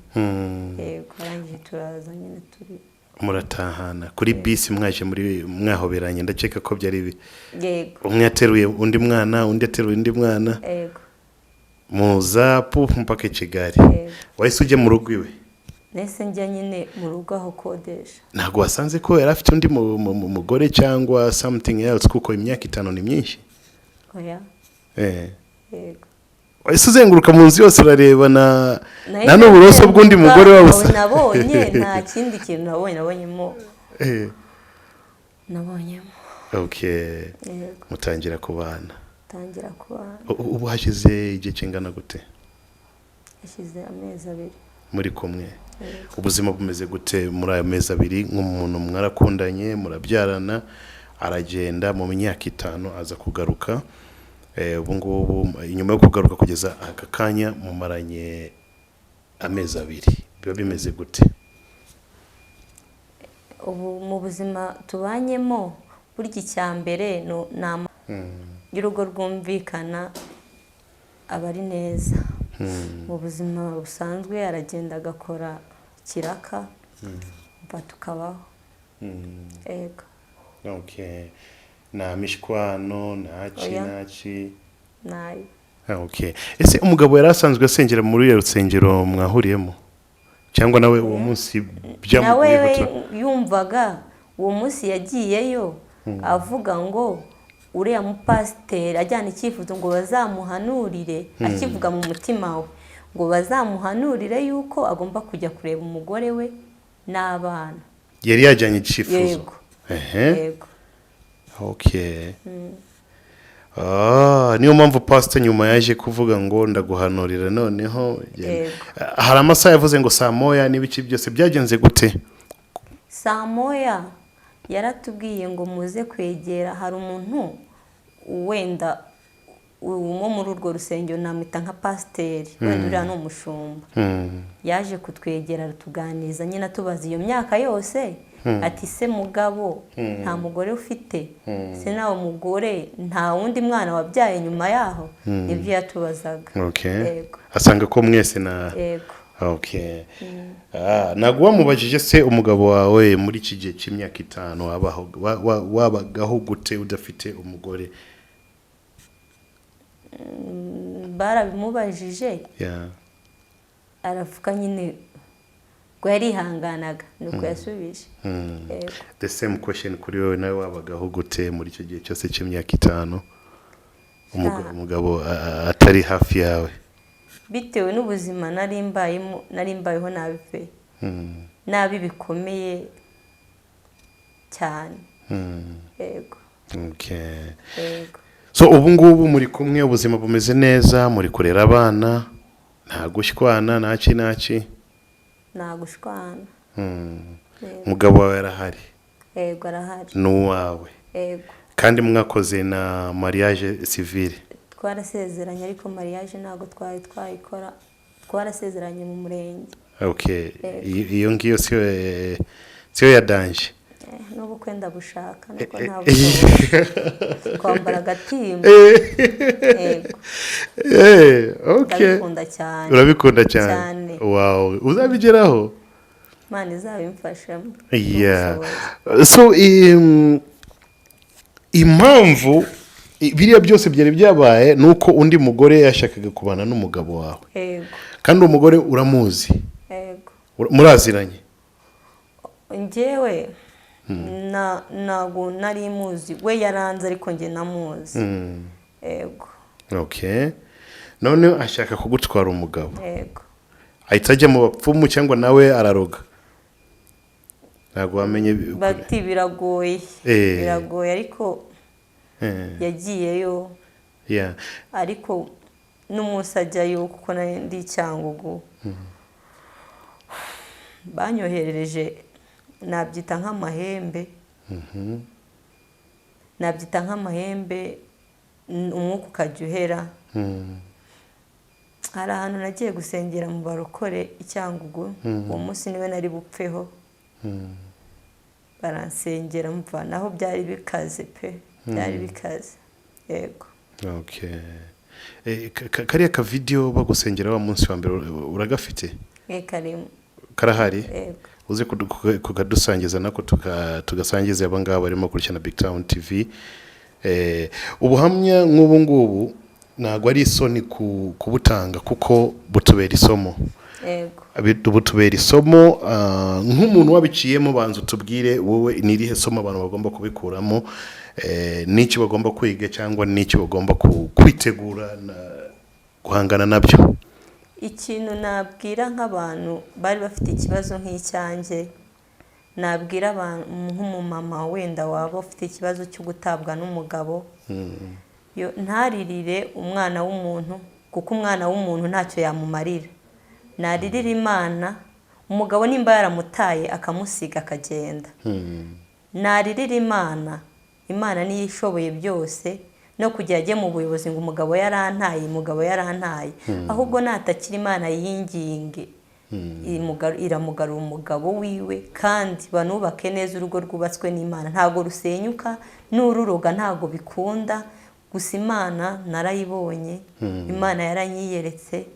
[SPEAKER 1] Yego arangije turaza nyine turi
[SPEAKER 5] muratahana kuri bisi mwaje muri mwahoberanye ndakeka ko byari ibi.
[SPEAKER 1] Yego.
[SPEAKER 5] Umwe ateruye undi mwana undi ateruye undi mwana.
[SPEAKER 1] Yego.
[SPEAKER 5] Muza mpaka Kigali. Wahise ujye mu rugo iwe?
[SPEAKER 1] Nese njya nyine mu rugo aho kodesha.
[SPEAKER 5] Ntabwo wasanze ko yari afite undi mugore cyangwa something else kuko imyaka 5 ni myinshi?
[SPEAKER 1] Oya. Yego.
[SPEAKER 5] Wahise uzenguruka mu nzu yose urareba na n'uburoso bw'undi mugore wabuse?
[SPEAKER 1] Nabonye nta kindi kintu nabonyemo. Nabonyemo.
[SPEAKER 5] Okay. Mutangira kubana.
[SPEAKER 1] Tangira kubana.
[SPEAKER 5] Ubu hashize igihe kingana gute?
[SPEAKER 1] Hashize amezi 2.
[SPEAKER 5] Muri kumwe. Ubuzima bumeze gute muri ayo mezi 2? Nk'umuntu mwarakundanye murabyarana aragenda mu myaka 5 aza kugaruka. Ubu ngubu inyuma yo kugaruka kugeza aka kanya mumaranye amezi 2. Biba bimeze gute?
[SPEAKER 1] Ubu mu buzima tubanyemo burya icyambere nama y'urugo rwumvikana abari neza. Mu buzima busanzwe aragenda agakora kiraka tukabaho. Ego.
[SPEAKER 5] Okay. Na mishkwano naci
[SPEAKER 1] nayo.
[SPEAKER 5] Okay. Ese umugabo yari asanzwe asengera muri rusengero mwahuriyemo cyangwa nawe uwo munsi byamuguye
[SPEAKER 1] nawe yumvaga uwo munsi yagiyeyo avuga ngo uriya mupasiteri ajyana icyifuzo ngo bazamuhanurire akivuga mu mutima we ngo bazamuhanurire yuko agomba kujya kureba umugore we n'abana.
[SPEAKER 5] Yari yajyanye icyifuzo?
[SPEAKER 1] Yego. Yego.
[SPEAKER 5] Okay. Niyo mpamvu pastor nyuma yaje kuvuga ngo ndaguhanurira noneho. Hari amasaha yavuze ngo saa moya n'ibiki byose byagenze gute?
[SPEAKER 1] Saa moya yaratubwiye ngo muze kwegera hari umuntu wenda uwo muri urwo rusengero namwita nka pasiteri wenda uriya ni umushumba. Yaje kutwegera tuganiza nyine tubaza iyo myaka yose ati se mugabo nta mugore ufite se nawe mugore nta wundi mwana wabyaye nyuma yaho ibyo yatubazaga.
[SPEAKER 5] Yego. Asanga ko mwese na.
[SPEAKER 1] Yego.
[SPEAKER 5] Okay. Nagwa wamubajije se umugabo wawe muri iki gihe cy'imyaka 5 wabagaho gute udafite umugore?
[SPEAKER 1] Barabimubajije. Aravuga nyine ngo yarihanganaga nuko yasubije.
[SPEAKER 5] The same question kuri wowe nawe wabagaho gute muri icyo gihe cyose cy'imyaka 5 umugabo atari hafi yawe?
[SPEAKER 1] Bitewe n'ubuzima narimbayeho nabi pe. Nabi bikomeye cyane. Yego.
[SPEAKER 5] Okay. Yego. So ubu ngubu muri kumwe ubuzima bumeze neza muri kurera abana nta gushwana naci?
[SPEAKER 1] Nta gushwana.
[SPEAKER 5] Mugabo wawe arahari?
[SPEAKER 1] Yego arahari.
[SPEAKER 5] N'uwawe?
[SPEAKER 1] Yego.
[SPEAKER 5] Kandi mwakoze na mariage civile?
[SPEAKER 1] Twarasezeranye ariko mariage ntago twayikora twarasezeranye mu murenge.
[SPEAKER 5] Okay. Iyo ngiyo siyo ya danje?
[SPEAKER 1] N'ubu kwenda bushaka nuko ntabwo kwambara agatimba. Yego.
[SPEAKER 5] Okay.
[SPEAKER 1] Ndabikunda cyane.
[SPEAKER 5] Urabikunda cyane? Wow. Uzabigeraho?
[SPEAKER 1] Imana izabimfashamo.
[SPEAKER 5] So impamvu biriya byose byari byabaye nuko undi mugore yashakaga kubana n'umugabo wawe.
[SPEAKER 1] Yego.
[SPEAKER 5] Kandi umugore uramuzi?
[SPEAKER 1] Yego.
[SPEAKER 5] Muraziranye?
[SPEAKER 1] Njyewe nago nari muzi we yaranze ariko nge namuzi. yego
[SPEAKER 5] okay none ashaka kugutwara umugabo
[SPEAKER 1] yego
[SPEAKER 5] ahita ajya mu bapfumu cyangwa nawe araroga ntabwo wamenye
[SPEAKER 1] bati biragoye ariko yagiyeyo ariko n'umunsi ajyayo kuko ndi Cyangugu banyoherereje nabyita nk'amahembe umwuka ukajya uhera hari ahantu nagiye gusengera mu barokore Cyangugu uwo munsi niwe nari bupfeho baransengera mvanaho byari bikaze pe byari bikaze yego
[SPEAKER 5] okay kariya ka video bagusengera wa munsi wa mbere uragafite karahari uze kugadusangiza nako tugasangiza abangaba barimo kurikirana Big Town TV ubuhamya nk'ubu ngubu ntabwo ari isoni kubutanga kuko butubera isomo butubera isomo nk'umuntu wabiciyemo banza utubwire wowe nirihe somo abantu bagomba kubikuramo n'iki bagomba kwiga cyangwa n'iki bagomba kwitegura guhangana nabyo.
[SPEAKER 1] Ikintu nabwira nk'abantu bari bafite ikibazo nk'icyanjye nabwira abantu nk'umumama wenda waba ufite ikibazo cyo gutabwa n'umugabo ntaririre umwana w'umuntu kuko umwana w'umuntu ntacyo yamumarira naririra Imana umugabo nimba yaramutaye akamusiga akagenda naririra Imana niyo ishoboye byose no kujya ajye mu buyobozi ngo umugabo yarantaye ahubwo natakira Imana yinginge iramugarura umugabo wiwe kandi banubake neza urugo rwubatswe n'Imana ntago rusenyuka n'ururoga ntago bikunda gusa Imana narayibonye Imana yaranyiyeretse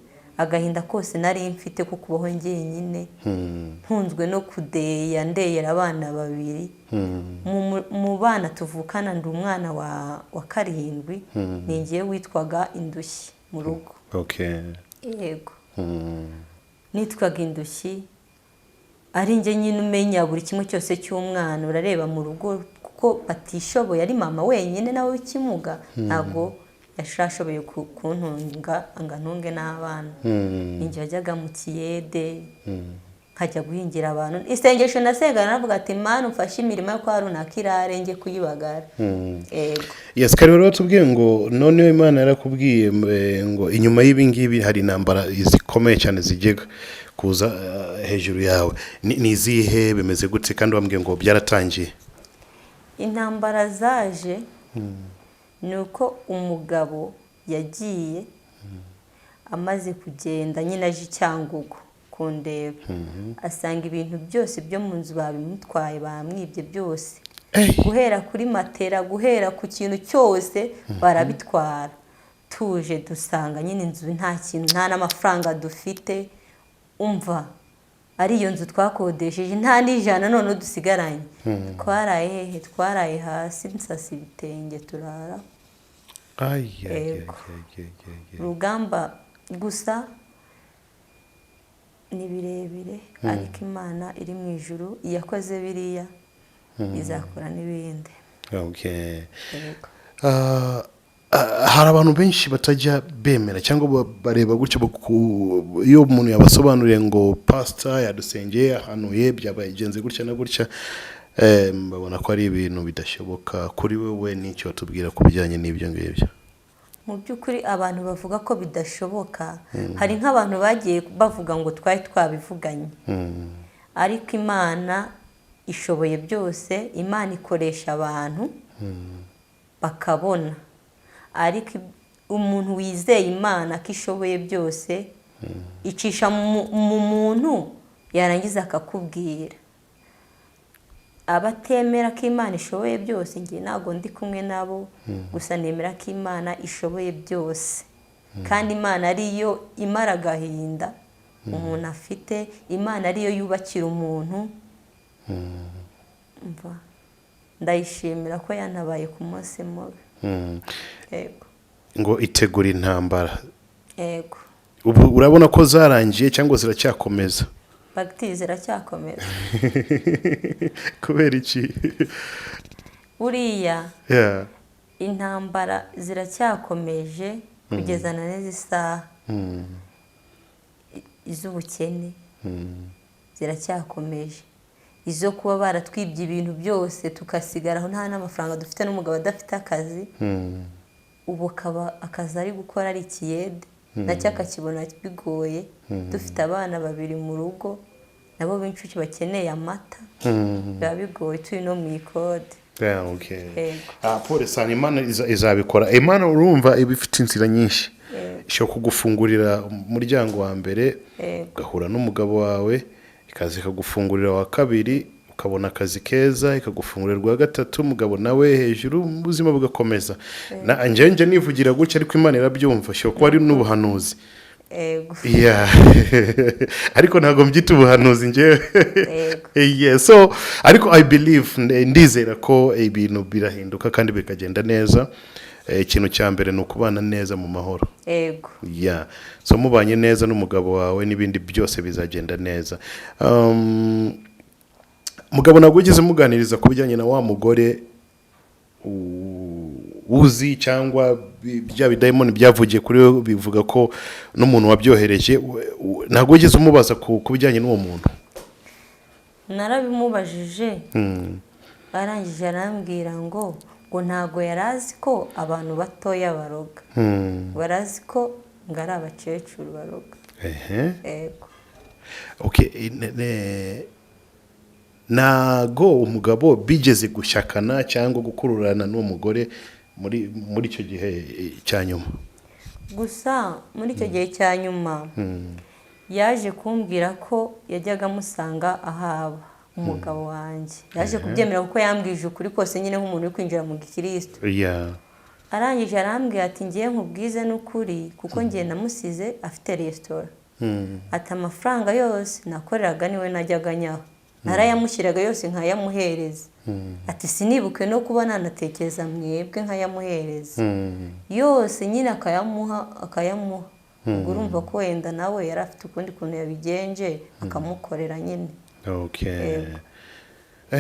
[SPEAKER 1] agahinda kose nari mfite kuko ubaho njyenyine ntunzwe no kudeya ndeyera abana babiri mu bana tuvukana ndi umwana wa karindwi ningiye witwaga Indushyi mu rugo yego nitwaga Indushyi ari njye nyine umenya buri kimwe cyose cy'umwana urareba mu rugo kuko batishoboye ari mama wenyine nawe w'ikimuga ntabwo yashashoboye kuntunga ntunge n'abana ninjye wajyaga mu kiyede nkajya guhingira abantu isengesho nasenga navuga ati Mana umfashe imirimo yo kwa runaka irare njye kuyibagara
[SPEAKER 5] yes kare rero tubwiye ngo none Imana yarakubwiye ngo inyuma y'ibi ngibi hari intambara zikomeye cyane zigega kuza hejuru yawe ni izihe bimeze gute kandi wambwiye ngo byaratangiye
[SPEAKER 1] intambara zaje nuko umugabo yagiye amaze kugenda nyine aje Cyangugu kundeba asanga ibintu byose byo mu nzu babimutwaye bamwibye byose guhera kuri matera guhera ku kintu cyose barabitwara tuje dusanga nyine inzu nta kintu nta n'amafaranga dufite umva ari iyo nzu twakodesheje nta n'ijana none dusigaranye twaraye hasi nsasa ibitenge turara rugamba gusa ni birebire ariko Imana iri mu ijuru yakoze biriya izakora n'ibindi
[SPEAKER 5] hari abantu benshi batajya bemera cyangwa bareba gutyo iyo umuntu yabasobanuriye ngo pastor yadusengeye ahanuye byabagenze gutya na gutya babona ko ari ibintu bidashoboka kuri wewe n'icyo watubwira ku bijyanye n'ibyo ngibyo.
[SPEAKER 1] Mu by'ukuri abantu bavuga ko bidashoboka hari nk'abantu bagiye bavuga ngo twari twabivuganye ariko Imana ishoboye byose Imana ikoresha abantu bakabona ariko umuntu wizeye Imana ko ishoboye byose icisha mu muntu yarangiza akakubwira abatemera ko Imana ishoboye byose ngiye ntago ndi kumwe nabo gusa nemera ko Imana ishoboye byose kandi Imana ariyo imara agahinda umuntu afite Imana ariyo yubakira umuntu ndayishimira ko yanabaye ku munsi mubi
[SPEAKER 5] ngo itegura intambara
[SPEAKER 1] yego
[SPEAKER 5] ubu urabona ko zarangiye cyangwa ziracyakomeza
[SPEAKER 1] bagiti ziracyakomeza
[SPEAKER 5] kubera iki
[SPEAKER 1] uriya intambara ziracyakomeje kugeza na n'izi saha iz'ubukene ziracyakomeje, izo kuba baratwibye ibintu byose tukasigaraho nta n'amafaranga dufite n'umugabo adafite akazi, ubu akaba akazi ari gukora ari ikiyede nacyo akakibona bigoye, dufite abana 2 mu rugo nabo b'incuke bakeneye amata, biba bigoye turi no mu ikode.
[SPEAKER 5] Pole sana, Imana izabikora. Imana urumva ibifite inzira nyinshi, ishobora kugufungurira umuryango wa mbere ugahura n'umugabo wawe, ikaza ikagufungurira wa kabiri ukabona akazi keza, ikagufungurira wa gatatu umugabo nawe hejuru, ubuzima bugakomeza. Njye nivugira gutya ariko Imana irabyumva, ishobora kuba ari n'ubuhanuzi. Ariko ntabwo mbyita ubuhanuzi njyewe. So ariko I believe, ndizera ko ibintu birahinduka kandi bikagenda neza. Ikintu cya mbere ni ukubana neza mu mahoro. So mubanye neza n'umugabo wawe n'ibindi byose bizagenda neza. Mugabo ntabwo ugeze muganiriza ku bijyanye na wa mugore uzi cyangwa bya bidayimoni byavugiye kuri we bivuga ko n'umuntu wabyohereje, ntabwo ugeze umubaza ku bijyanye n'uwo muntu?
[SPEAKER 1] Narabimubajije, arangije arambwira ngo ntabwo yarazi ko abantu batoya baroga, barazi ko ngo ari abakecuru baroga.
[SPEAKER 5] Nago umugabo bigeze gushyakana cyangwa gukururana n'uwo mugore muri icyo gihe cya nyuma?
[SPEAKER 1] Gusa muri icyo gihe cya nyuma yaje kumbwira ko yajyaga amusanga ahaba umugabo wanjye, yaje kubyemera kuko yambwije ukuri kose nyine nk'umuntu uri kwinjira mu gikristo. Arangije arambwira ati ngiye nkubwize n'ukuri kuko ngiye namusize afite resitora, ati amafaranga yose nakoreraga niwe najyaga nyaho, narayamushyiraga yose nkayamuhereza, ati sinibuke no kuba nanatekereza mwebwe nkayamuhereza yose nyine akayamuha. Ubwo urumva ko wenda nawe yari afite ukundi kuntu yabigenje akamukorera nyine.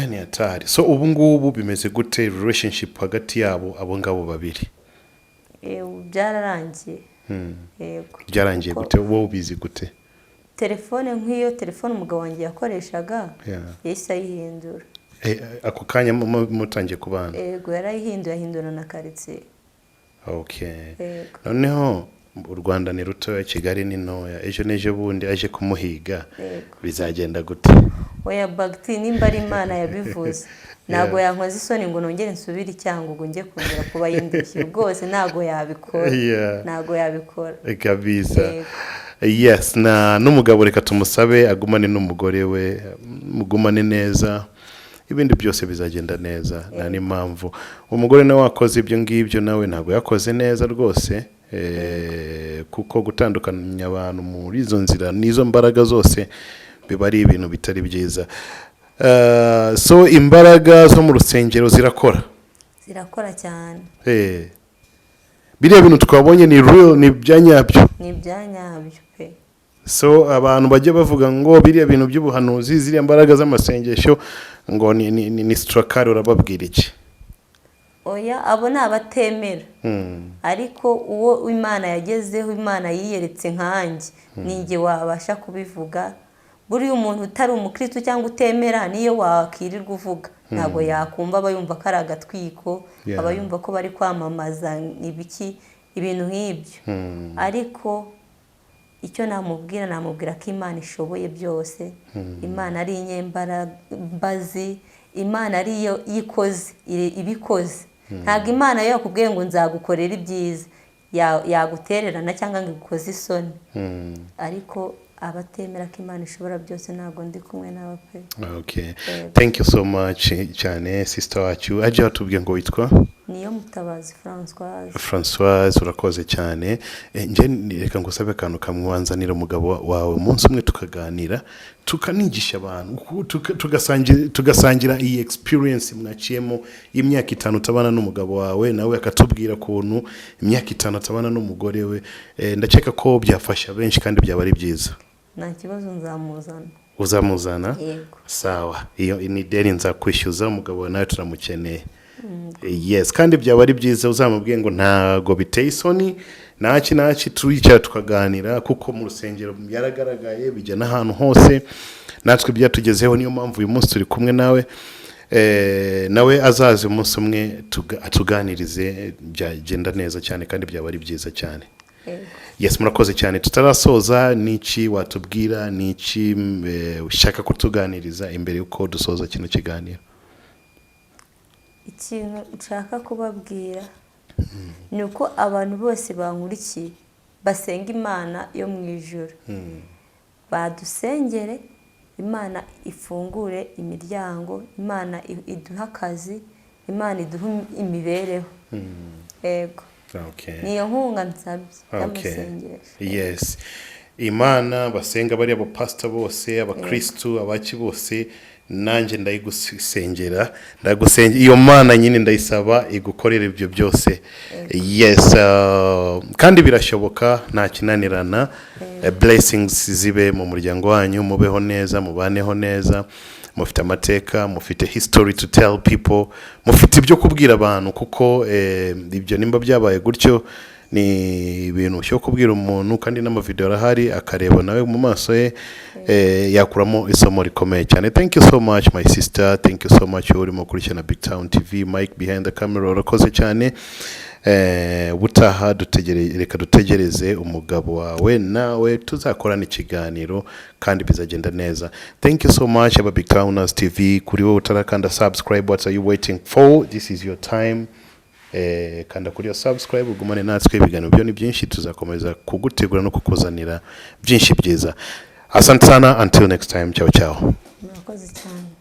[SPEAKER 5] Ni atari. So ubu ngubu bimeze gute relationship hagati yabo abo ngabo babiri?
[SPEAKER 1] Byararangiye.
[SPEAKER 5] Byarangiye gute? Wowe ubizi gute?
[SPEAKER 1] Telefone nk'iyo telefone umugabo wanjye yakoreshaga yahise ayihindura.
[SPEAKER 5] Ako kanya mutangiye kubana?
[SPEAKER 1] Yarayihinduye, ahindura na karitsiye.
[SPEAKER 5] Noneho u Rwanda ni rutoya, Kigali ni ntoya, ejo n'ejo bundi aje kumuhiga bizagenda gute?
[SPEAKER 1] Oya bagti, nimba ari Imana yabivuze ntabwo yankoze isoni ngo nongere nsubire icyangugu njye kongera kuba yindishye rwose, ntabwo yabikora. Ntabwo yabikora
[SPEAKER 5] kabisa. Yes, n'umugabo reka tumusabe agumane n'umugore we, mugumane neza, ibindi byose bizagenda neza. Nta n'impamvu umugore nawe wakoze ibyo ngibyo nawe ntabwo yakoze neza rwose, kuko gutandukanya abantu muri izo nzira n'izo mbaraga zose biba ari ibintu bitari byiza. So imbaraga zo mu rusengero zirakora
[SPEAKER 1] cyane.
[SPEAKER 5] Biriya bintu twabonye ni real, ni byanyabyo.
[SPEAKER 1] Ni byanyabyo pe.
[SPEAKER 5] So abantu bajye bavuga ngo biriya bintu by'ubuhanuzi, ziriya mbaraga z'amasengesho ngo ni strakari, urababwira iki?
[SPEAKER 1] Oya, abo ni abatemera. Ariko uwo Imana yagezeho, Imana yiyeretse nkanjye, ninjye wabasha kubivuga. Buriya umuntu utari umukristo cyangwa utemera niyo wakirirwa uvuga ntabwo yakumva, aba yumva ko ari agatwiko, aba yumva ko bari kwamamaza ibintu nk'ibyo. Ariko icyo namubwira ko Imana ishoboye byose, Imana ari inyembabazi, Imana ariyo yikoze ibikoze. Ntabwo Imana yo yakubwiye ngo nzagukorera ibyiza yagutererana cyangwa ngo igukoze isoni. Ariko abatemera ko Imana ishobora byose ntabwo ndi kumwe nawe pe.
[SPEAKER 5] Thank you so much cyane sister wacu. Aje watubwiye ngo witwa?
[SPEAKER 1] Niyo Mutabazi
[SPEAKER 5] Françoise. Urakoze cyane. Nje reka ngusabe akantu kamwanzanira umugabo wawe umunsi umwe tukaganira, tukanigisha abantu, tugasangira iyi experience mwaciyemo y'imyaka 5 utabana n'umugabo wawe, nawe akatubwira kuntu imyaka 5 atabana n'umugore we. Ndakeka ko byafasha benshi kandi byaba ari byiza.
[SPEAKER 1] Nta kibazo, nzamuzana.
[SPEAKER 5] Uzamuzana?
[SPEAKER 1] Yego.
[SPEAKER 5] Sawa. Iyo ni deni nzakwishyuza, umugabo nawe turamukeneye. yes kandi byaba ari byiza uzamubwiye ngo ntago biteye isoni naki turicara tukaganira kuko mu rusengero yaragaragaye bijya n'ahantu hose natwe byatugezeho niyo mpamvu uyu munsi turi kumwe nawe nawe azaze umunsi umwe atuganirize byagenda neza cyane kandi byaba ari byiza cyane. Yes murakoze cyane tutarasoza niki watubwira niki ushaka kutuganiriza imbere yuko dusoza kino kiganiro.
[SPEAKER 1] Ikintu nshaka kubabwira ni uko abantu bose bankurikiye basenga Imana yo mu ijuru badusengere Imana ifungure imiryango Imana iduha akazi Imana iduha imibereho yego niyo nkunga nsabye y'amasengesho.
[SPEAKER 5] Yes Imana basenga bari abo pastor bose abakristo abaki bose nanjye ndayigusengera iyo Mana nyine ndayisaba igukorera ibyo byose. Yes kandi birashoboka nta kinanirana. Blessings zibe mu muryango wanyu mubeho neza mubaneho neza mufite amateka mufite history to tell people mufite ibyo kubwira abantu kuko ibyo nimba byabaye gutyo ni ibintu cyo kubwira umuntu kandi n'amavideo arahari akareba nawe mu maso ye yakuramo isomo rikomeye cyane. Thank you so much my sister, thank you so much urimo kurikirana Big Town TV, Mike behind the camera urakoze cyane. Butaha reka dutegereze umugabo wawe nawe tuzakorana ikiganiro kandi bizagenda neza. Thank you so much aba Big Towners TV kuri wowe utarakanda subscribe what are you waiting for, this is your time. Kanda kuri subscribe ugumane natwe ibiganiro byo ni byinshi tuzakomeza kugutegura no kukuzanira byinshi byiza. Asante sana until next time ciao ciao.
[SPEAKER 1] Murakoze cyane.